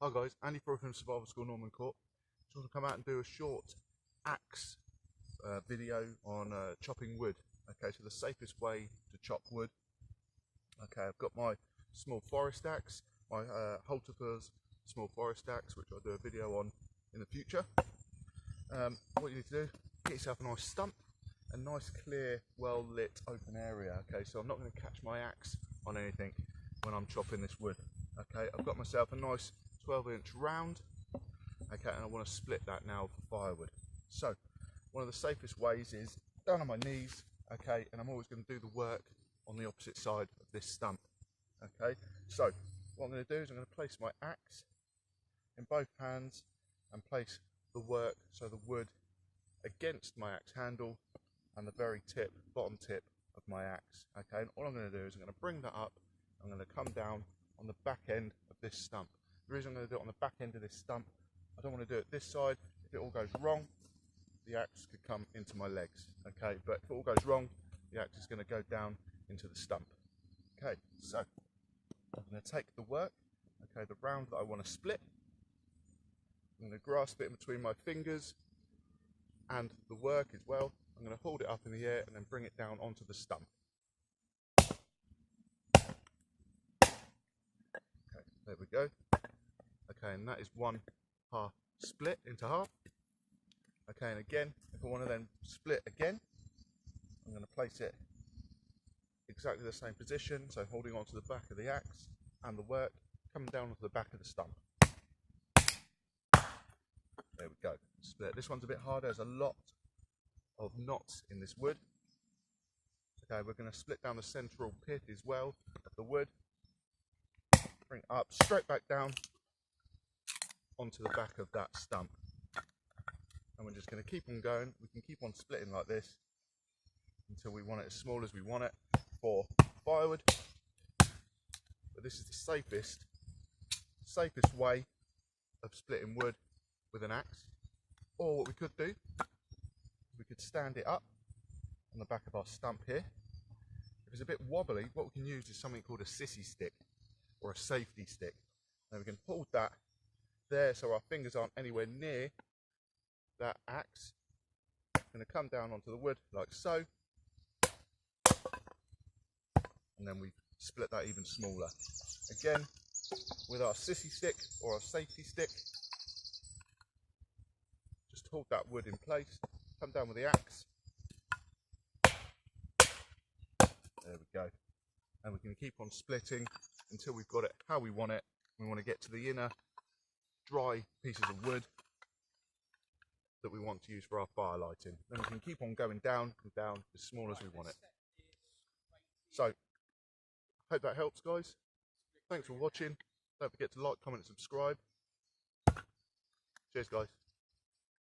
Hi guys, Andy Froy from Survival School Norman Court. Just want to come out and do a short axe video on chopping wood. Okay, so the safest way to chop wood. Okay, I've got my small forest axe, my Holtefors small forest axe, which I'll do a video on in the future. What you need to do, get yourself a nice stump, a nice clear, well lit open area. Okay, so I'm not going to catch my axe on anything when I'm chopping this wood. Okay, I've got myself a nice 12-inch round, okay, and I want to split that now for firewood. So one of the safest ways is down on my knees, okay, and I'm always going to do the work on the opposite side of this stump. Okay, so what I'm going to do is I'm going to place my axe in both hands and place the work, so the wood, against my axe handle and the very tip, bottom tip of my axe. Okay, and all I'm going to do is I'm going to bring that up, I'm going to come down on the back end of this stump. The reason I'm going to do it on the back end of this stump, I don't want to do it this side. If it all goes wrong, the axe could come into my legs. Okay, but if it all goes wrong, the axe is going to go down into the stump. Okay, so I'm going to take the work, okay, the round that I want to split. I'm going to grasp it in between my fingers and the work as well. I'm going to hold it up in the air and then bring it down onto the stump. Okay, there we go. Okay, and that is one half split into half. Okay, and again, if I want to then split again, I'm going to place it exactly the same position, so holding onto the back of the axe and the work, coming down onto the back of the stump. There we go, split. This one's a bit harder, there's a lot of knots in this wood. Okay, we're going to split down the central pith as well of the wood, bring it up, straight back down onto the back of that stump, and we're just going to keep on going. We can keep on splitting like this until we want it as small as we want it for firewood. But this is the safest way of splitting wood with an axe. Or what we could do, we could stand it up on the back of our stump here. If it's a bit wobbly, what we can use is something called a sissy stick or a safety stick. Now we can hold that there so our fingers aren't anywhere near that axe. I'm going to come down onto the wood like so, and then we split that even smaller. Again, with our sissy stick or our safety stick, just hold that wood in place, come down with the axe. There we go. And we can keep on splitting until we've got it how we want it. We want to get to the inner dry pieces of wood that we want to use for our fire lighting. Then we can keep on going down and down as small as we want it. So, hope that helps, guys. Thanks for watching. Don't forget to like, comment and subscribe. Cheers, guys.